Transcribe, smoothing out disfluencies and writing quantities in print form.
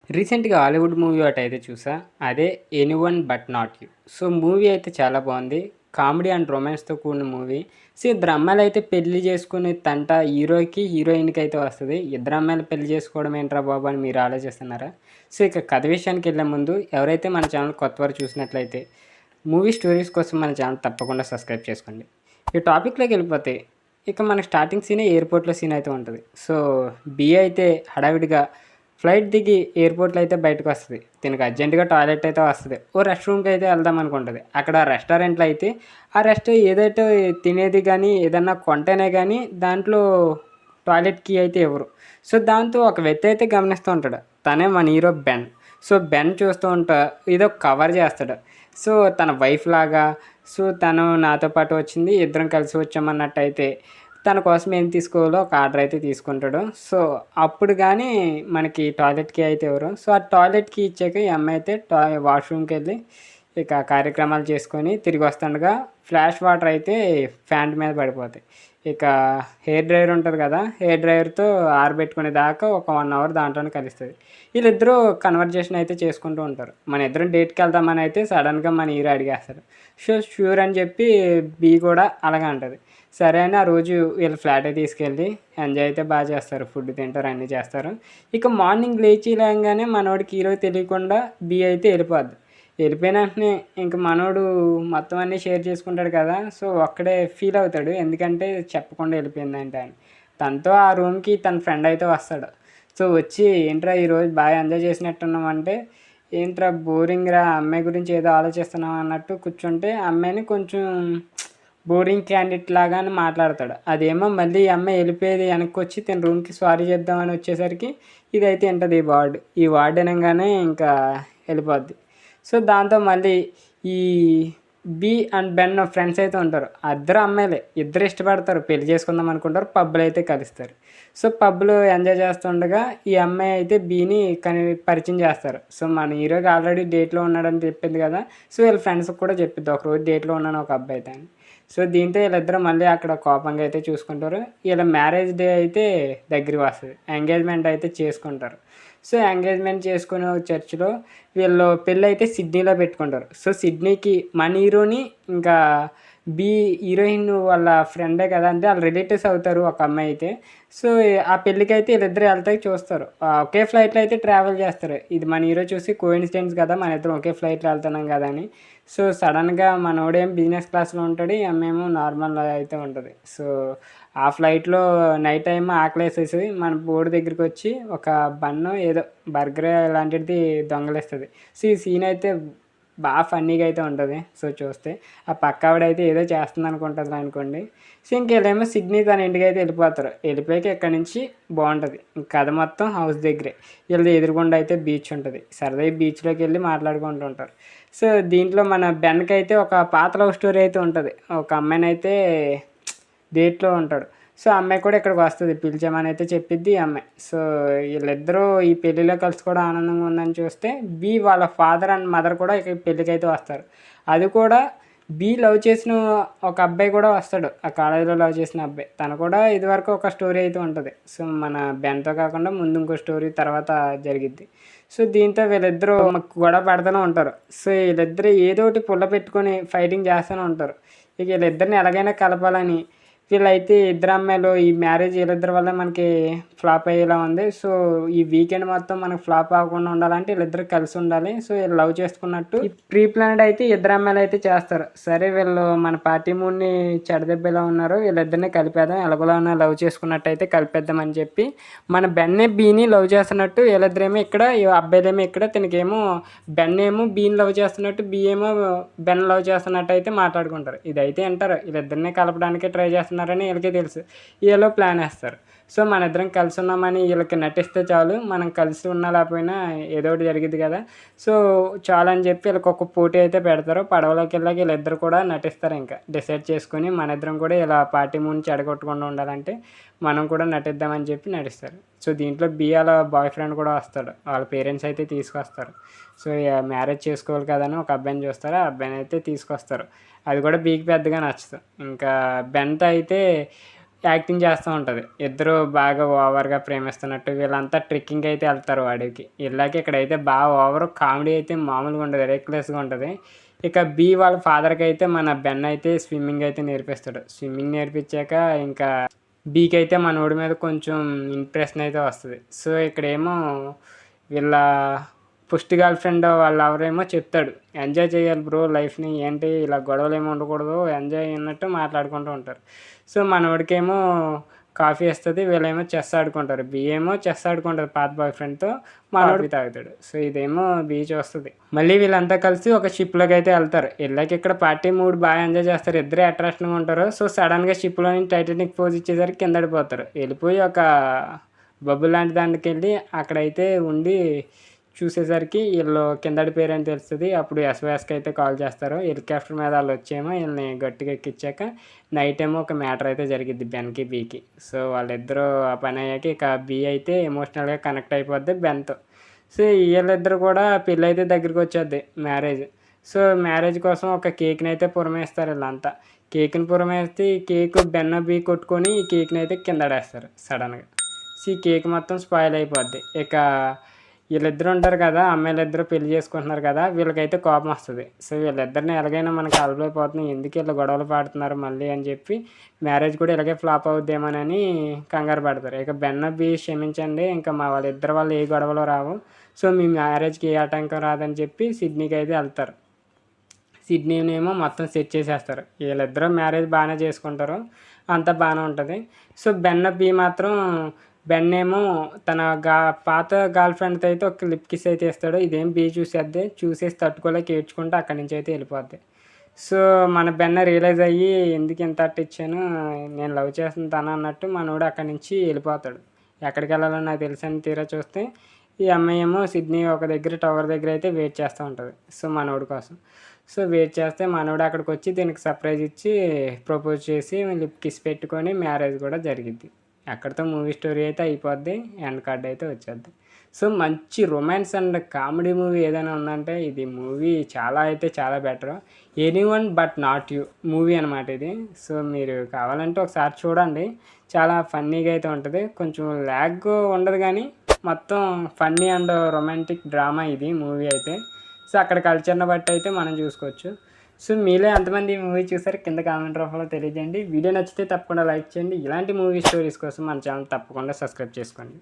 రీసెంట్‌గా Hollywood movie ఒకటైతే చూసా. అదే 'anyone but not you.' So, movie అయితే చాలా బావుంది. కామెడీ అండ్ రొమాన్స్‌తో కూడిన మూవీ. సో, ఇద్దరు అమ్మాయిలైతే పెళ్లి చేసుకునే తంట హీరోకి, హీరోయిన్‌కి అయితే వస్తది. ఇద్దరు అమ్మాయిలు పెళ్లి చేసుకోవడం ఏంట్రా బాబు! అని మీరు ఆలోచిస్తున్నారా? సో, ఇక కథ విషయానికెళ్ళే ముందు ఎవరైతే మన ఛానల్ కొత్తవారు చూసినట్లయితే మూవీ స్టోరీస్ కోసం మన ఛానల్ తప్పకుండా సబ్స్క్రైబ్ చేసుకోండి. ఈ టాపిక్‌లోకి వెళ్ళిపోతే ఇక మనకి స్టార్టింగ్ సీనే ఎయిర్‌పోర్ట్‌లో సీన్ అయితే ఉంటది. సో, బిఏ అయితే హడావిడిగా ఫ్లైట్ దిగి ఎయిర్‌పోర్ట్‌లో అయితే బయటకొస్తది. తినకు అర్జెంట్‌గా టాయిలెట్ అయితే వస్తది. ఓ రెస్ట్ రూమ్‌కి అయితే వెళ్దాం అనుకుంటది. అక్కడ రెస్టారెంట్‌లో అయితే ఆ ఏదైతే తినేది గానీ, ఏదన్నా కొంటేనే గానీ దాంట్లో టాయిలెట్ కీ అయితే ఇవ్వరు. సో, దాంతో ఒక వ్యక్తి అయితే గమనిస్తూ ఉంటాడు. తనే మన హీరో బెన్. సో, బెన్ చూస్తూ ఉంటా ఏదో కవర్ చేస్తాడు. సో, తన వైఫ్ లాగా సో, తను నాతో పాటు వచ్చింది. ఇద్దరం కలిసి వచ్చామన్నట్టయితే తన కోసం ఏం తీసుకోవాలో ఒక ఆర్డర్ అయితే తీసుకుంటాడు. సో, అప్పుడు గానీ మనకి టాయిలెట్‌కి అయితే ఇవ్వరు. సో, ఆ టాయిలెట్‌కి ఇచ్చాక ఈ అమ్మాయి అయితే వాష్‌రూమ్‌కెళ్ళి ఇక కార్యక్రమాలు చేసుకొని తిరిగొస్తుండగా ఫ్లాష్ వాటర్ అయితే ఫ్యాన్ మీద పడిపోతాయి. ఇక హెయిర్ డ్రైయర్ ఉంటది కదా! హెయిర్ డ్రైయర్‌తో ఆరబెట్టుకునే దాకా ఒక 1 అవర్ దాంట్లోనే కలుస్తది. వీళ్ళిద్దరూ కన్వర్జేషన్ అయితే చేసుకుంటూ ఉంటారు. మన ఇద్దరం డేట్‌కెళ్దామని అయితే సడన్‌గా మన హీరో అడిగేస్తాడు. ష్యూర్ అని చెప్పి బి కూడా అలాగే అంటది. సరే అని ఆ రోజు వీళ్ళ ఫ్లాట్‌కి తీసుకెళ్ళి ఎంజాయ్ అయితే చేస్తారు. ఫుడ్ తింటారు, అన్నీ చేస్తారు. ఇక మార్నింగ్ లేచి లేయంగానే మనోడికి హీరో తెలియకుండా బి అయితే వెళ్ళిపోద్ది. వెళ్ళిపోయిన వెంటనే ఇంక మనోడు మొత్తం అన్నీ షేర్ చేసుకుంటాడు కదా! సో, ఒక్కడే ఫీల్ అవుతాడు. ఎందుకంటే చెప్పకుండా వెళ్ళిపోయిందంటే అని. తనతో ఆ రూమ్‌కి తన ఫ్రెండ్ అయితే వస్తాడు. సో, వచ్చి ఏంట్రా ఈరోజు బాగా ఎంజాయ్ చేసినట్టున్నావు అంటే, ఏంట్రా బోరింగ్‌రా అమ్మాయి గురించి ఏదో ఆలోచిస్తున్నావు అన్నట్టు కూర్చుంటే, అమ్మాయిని కొంచెం బోరింగ్ క్యాండిడేట్ లాగా అని మాట్లాడతాడు. అదేమో మళ్ళీ ఈ అమ్మాయి వెళ్ళిపోయేది వెనక్కొచ్చి తన రూమ్‌కి సారీ చెప్దామని వచ్చేసరికి ఇదైతే ఇంటది ఈ వర్డ్. ఈ వర్డ్ అనంగానే ఇంకా వెళ్ళిపోద్ది. సో, దాంతో మళ్ళీ ఈ బి అండ్ బెన్ ఫ్రెండ్స్ అయితే ఉంటారు. ఇద్దరు అమ్మాయిలే. ఇద్దరు ఇష్టపడతారు. పెళ్లి చేసుకుందాం అనుకుంటారు. పబ్‌లో అయితే కలుస్తారు. సో, పబ్‌లో ఎంజాయ్ చేస్తుండగా ఈ అమ్మాయి అయితే బిని పరిచయం చేస్తారు. సో, మన హీరోకి ఆల్రెడీ డేట్‌లో ఉన్నాడని చెప్పింది కదా! సో, వీళ్ళ ఫ్రెండ్స్‌కి కూడా చెప్పిద్ది. ఒకరోజు డేట్‌లో ఉన్నాను ఒక అబ్బాయితో అని. సో, దీంతో వీళ్ళిద్దరూ మళ్ళీ అక్కడ కోపంగా అయితే చూసుకుంటారు. వీళ్ళ మ్యారేజ్ డే అయితే దగ్గరికి వస్తది. ఎంగేజ్‌మెంట్ అయితే చేసుకుంటారు. సో, ఎంగేజ్‌మెంట్ చేసుకుని చర్చ్‌లో వీళ్ళు పెళ్ళైతే సిడ్నీలో పెట్టుకుంటారు. సో, సిడ్నీకి మన హీరోని ఇంకా బి హీరోయిన్ వాళ్ళ ఫ్రెండే కదా! అంటే ఆళ్ళ రిలేటివ్స్ అవుతారు ఒక అమ్మాయి అయితే. సో, ఆ పెళ్ళికైతే వీళ్ళిద్దరూ ఎళ్తాకి చూస్తారు. ఒకే ఫ్లైట్‌లో అయితే ట్రావెల్ చేస్తారు. ఇది మన హీరో చూసి కోయిన్సిడెన్స్ కదా! మనిద్దరం ఒకే ఫ్లైట్‌లో ఎళ్తున్నాం కదా! అని. సో, సడన్‌గా మనోడేమో బిజినెస్ క్లాస్‌లో ఉంటాడు. ఈ అమ్మాయేమో నార్మల్ అయితే ఉంటది. సో, ఆ ఫ్లైట్‌లో నైట్ టైమ్ ఆకలేసేసి మన బోర్డ్ దగ్గరికొచ్చి ఒక బన్నో ఏదో బర్గర్ ఇలాంటిది దొంగిలిస్తది. సో, ఈ సీన్ అయితే ఫన్నీగా అయితే ఉంటది. సో, చూస్తే ఆ పక్కావిడైతే ఏదో చేస్తుందనుకుంటది అనుకోండి. సో, ఇంక ఈళ్ళేమో సిడ్నీ తన ఇంటికైతే వెళ్ళిపోతారు. వెళ్ళిపోయాక ఇక్కడి నుంచి బావుంటది. ఇంక కథ మొత్తం హౌస్ దగ్గరే. ఈళ్ళది ఎదురుగుండా అయితే బీచ్ ఉంటది. సరదాగా బీచ్‌లోకెళ్ళి మాట్లాడుకుంటూ ఉంటారు. సో, దీంట్లో మన బెన్‌కైతే ఒక పాత లవ్ స్టోరీ అయితే ఉంటది. ఒక అమ్మాయినైతే డేట్‌లో ఉంటాడు. సో, ఆ అమ్మాయి కూడా ఇక్కడికి వస్తది. పిలిచామని అయితే చెప్పిద్ది ఈ అమ్మాయి. సో, ఈళ్ళిద్దరూ ఈ పెళ్ళిలో కలుసుకోవడం ఆనందంగా ఉందని చూస్తే వాళ్ళ ఫాదర్ అండ్ మదర్ కూడా ఇక పెళ్ళికైతే వస్తారు. అది కూడా లవ్ చేసిన ఒక అబ్బాయి కూడా వస్తాడు. ఆ కాలేజీలో లవ్ చేసిన అబ్బాయి. తను కూడా ఇదివరకు ఒక స్టోరీ అయితే ఉంటది. సో, మన బెన్‌తో కాకుండా ముందు ఇంకో స్టోరీ తర్వాత జరిగిద్ది. సో, దీంతో వీళ్ళిద్దరూ గొడవ పడుతూనే ఉంటారు. సో, వీళ్ళిద్దరూ ఏదో ఒకటి పుల్ల పెట్టుకొని ఫైటింగ్ చేస్తూనే ఉంటారు. ఇక వీళ్ళిద్దరిని ఎలాగైనా కలపాలని వీళ్ళైతే ఇద్దరు అమ్మాయిలు ఈ మ్యారేజ్ వీళ్ళిద్దరి వల్ల మనకి ఫ్లాప్ అయ్యేలా ఉంది. సో, ఈ వీకెండ్ మొత్తం మనకు ఫ్లాప్ అవ్వకుండా ఉండాలంటే వీళ్ళిద్దరూ కలిసి ఉండాలి. సో, వీళ్ళు లవ్ చేసుకున్నట్టు ఈ ప్రీ ప్లాన్డ్ అయితే ఇద్దరు అమ్మాయిలైతే చేస్తారు. సరే వీళ్ళు మన పార్టీ మూడ్‌ని చెడదెబ్బేలా ఉన్నారు. వీళ్ళిద్దరిని కలిపేద్దాం. ఎలాగోలా ఉన్న లవ్ చేసుకున్నట్టయితే కలిపేద్దాం అని చెప్పి మన బెన్నే బీని లవ్ చేస్తున్నట్టు వీళ్ళిద్దరేమో ఇక్కడ ఈ అబ్బాయిలేమో ఇక్కడ తినకేమో బెన్ ఏమో బీని లవ్ చేస్తున్నట్టు బి ఏమో బెన్ లవ్ చేస్తున్నట్టు అయితే మాట్లాడుకుంటారు. ఇదైతే వింటారు. వీళ్ళిద్దరిని కలపడానికే ట్రై చేస్తున్నారని వీళ్ళకే తెలుసు. ఈళ్ళు ప్లాన్ ఏస్తారు. సో, మనిద్దరం కలిసి ఉన్నామని వీళ్ళకి నటిస్తే చాలు. మనం కలిసి ఉన్నా లేకపోయినా ఏదో ఒకటి జరిగిద్ది కదా! సో, చాలని చెప్పి వీళ్ళకొక పోటీ అయితే పెడతారు. పడవలోకెళ్ళాక వీళ్ళిద్దరు కూడా నటిస్తారింక. డిసైడ్ చేసుకొని మనిద్దరం కూడా ఇలా పార్టీ మూడ్‌ని చెడగొట్టకుండా ఉండాలంటే మనం కూడా నటిద్దామని చెప్పి నటిస్తారు. సో, దీంట్లో బి ఆళ్ళ బాయ్ ఫ్రెండ్ కూడా వస్తాడు. వాళ్ళ పేరెంట్స్ అయితే తీసుకొస్తారు. సో, మ్యారేజ్ చేసుకోవాలి కదా! అని ఒక అబ్బాయిని చూస్తారు. ఆ అబ్బాయినైతే తీసుకొస్తారు. అది కూడా బీకి పెద్దగా నచ్చదు. ఇంకా బెన్‌తో అయితే యాక్టింగ్ చేస్తూ ఉంటుంది. ఇద్దరు బాగా ఓవర్గా ప్రేమిస్తున్నట్టు వీళ్ళంతా ట్రెక్కింగ్ అయితే వెళ్తారు అడవికి. వెళ్ళాక ఇక్కడైతే బాగా ఓవర్ కామెడీ అయితే మామూలుగా ఉండదు, రెక్లెస్గా ఉంటుంది. ఇక బి వాళ్ళ ఫాదర్కి అయితే మన బెన్ అయితే స్విమ్మింగ్ అయితే నేర్పిస్తాడు. స్విమ్మింగ్ నేర్పించాక ఇంకా బీకి అయితే మనోడి మీద కొంచెం ఇంప్రెషన్ అయితే వస్తుంది. సో ఇక్కడేమో వీళ్ళ ఫస్ట్ గర్ల్ ఫ్రెండ్ వాళ్ళు ఎవరేమో చెప్తాడు, ఎంజాయ్ చేయాలి బ్రో లైఫ్ని, ఏంటి ఇలా గొడవలు ఏమి ఉండకూడదు, ఎంజాయ్ అన్నట్టు మాట్లాడుకుంటూ ఉంటారు. సో మనోడికేమో కాఫీ ఇస్తుంది, వీళ్ళేమో చెస్ ఆడుకుంటారు. బి ఏమో చెస్ ఆడుకుంటారు పాత బాయ్ ఫ్రెండ్తో, మనోడు తాగుతాడు. సో ఇదేమో బీచ్ వస్తుంది. మళ్ళీ వీళ్ళంతా కలిసి ఒక షిప్లోకి అయితే వెళ్తారు. వెళ్ళాక ఇక్కడ పార్టీ మూడ్ బాగా ఎంజాయ్ చేస్తారు, ఇద్దరే అట్రాక్షన్గా ఉంటారు. సో సడన్గా షిప్లో నుంచి టైటానిక్ పోజ్ ఇచ్చేసరికి కిందడిపోతారు. వెళ్ళిపోయి ఒక బబ్బు లాంటి దానికి వెళ్ళి అక్కడైతే ఉండి చూసేసరికి వీళ్ళు కిందడిపోయారు అని తెలుస్తుంది. అప్పుడు ఎస్ఓఎస్కి అయితే కాల్ చేస్తారు. హెలికాప్టర్ మీద వాళ్ళు వచ్చేమో వీళ్ళని గట్టిగా ఎక్కించాక నైట్ ఏమో ఒక మ్యాటర్ అయితే జరిగిద్ది బెన్కి బీకి. సో వాళ్ళిద్దరూ ఆ పని అయ్యాక ఇక బీ అయితే ఎమోషనల్గా కనెక్ట్ అయిపోద్ది బెన్తో. సో వీళ్ళిద్దరు కూడా పెళ్ళి అయితే దగ్గరికి వచ్చేద్ది, మ్యారేజ్. సో మ్యారేజ్ కోసం ఒక కేక్ని అయితే పురమేస్తారు వీళ్ళంతా. కేక్ని పురమేస్తే ఈ కేక్ బెన్న బీ కొట్టుకొని ఈ కేక్ని అయితే కిందడేస్తారు సడన్గా. సో ఈ కేక్ మొత్తం స్పాయిల్ అయిపోద్ది. ఇక వీళ్ళిద్దరు ఉంటారు కదా, అమ్మాయిలిద్దరూ పెళ్లి చేసుకుంటున్నారు కదా, వీళ్ళకైతే కోపం వస్తుంది. సో వీళ్ళిద్దరిని ఎలాగైనా మనకు అలవైపోతున్నాయి, ఎందుకు వీళ్ళు గొడవలు పాడుతున్నారు మళ్ళీ అని చెప్పి మ్యారేజ్ కూడా ఇలాగే ఫ్లాప్ అవుద్దేమోనని కంగారు పడతారు. ఇక బెన్న బి క్షమించండి, ఇంకా మా వాళ్ళిద్దరు వాళ్ళు ఏ గొడవలు రావు, సో మీ మ్యారేజ్కి ఏ ఆటంకం రాదని చెప్పి సిడ్నీకి అయితే వెళ్తారు. సిడ్నీనేమో మొత్తం సెట్ చేసేస్తారు. వీళ్ళిద్దరూ మ్యారేజ్ బాగానే చేసుకుంటారు, అంతా బాగానే ఉంటుంది. సో బెన్న బి మాత్రం బెన్ ఏమో తన పాత గర్ల్ ఫ్రెండ్తో అయితే ఒక లిప్ కిస్ అయితే ఇస్తాడు. ఇదేం బీ చూసేద్ది, చూసేసి తట్టుకోలేక ఏడ్చుకుంటూ అక్కడి నుంచి అయితే వెళ్ళిపోద్ది. సో మన బెన్న రియలైజ్ అయ్యి ఎందుకు ఇంత అట్ట ఇచ్చాను, నేను లవ్ చేస్తుంది తన అన్నట్టు మనోడు అక్కడి నుంచి వెళ్ళిపోతాడు. ఎక్కడికి వెళ్ళాలని నాకు తెలుసని తీరా చూస్తే ఈ అమ్మాయి ఏమో సిడ్నీ ఒక దగ్గర టవర్ దగ్గర అయితే వెయిట్ చేస్తూ ఉంటుంది. సో మనోడి కోసం. సో వెయిట్ చేస్తే మనోడు అక్కడికి వచ్చి దీనికి సర్ప్రైజ్ ఇచ్చి ప్రపోజ్ చేసి లిప్ కిస్ పెట్టుకొని మ్యారేజ్ కూడా జరిగిద్ది. అక్కడితో మూవీ స్టోరీ అయితే అయిపోద్ది, ఎండ్ కార్డ్ అయితే వచ్చేద్ది. సో మంచి రొమాన్స్ అండ్ కామెడీ మూవీ ఏదైనా ఉందంటే ఇది మూవీ చాలా అయితే చాలా better. Anyone but not you movie అనమాట ఇది. సో మీరు కావాలంటే ఒకసారి చూడండి, చాలా ఫన్నీగా అయితే ఉంటుంది. కొంచెం ల్యాగ్ ఉండదు కానీ మొత్తం ఫన్నీ అండ్ రొమాంటిక్ డ్రామా ఇది మూవీ అయితే. సో అక్కడ కల్చర్ని బట్టి అయితే మనం చూసుకోవచ్చు. సో మీలో ఎంతమంది ఈ మూవీ చూసారు కింద కామెంట్ రూపంలో తెలియజేయండి. వీడియో నచ్చితే తప్పకుండా లైక్ చేయండి. ఇలాంటి మూవీ స్టోరీస్ కోసం మన ఛానల్ తప్పకుండా సబ్స్క్రైబ్ చేసుకోండి.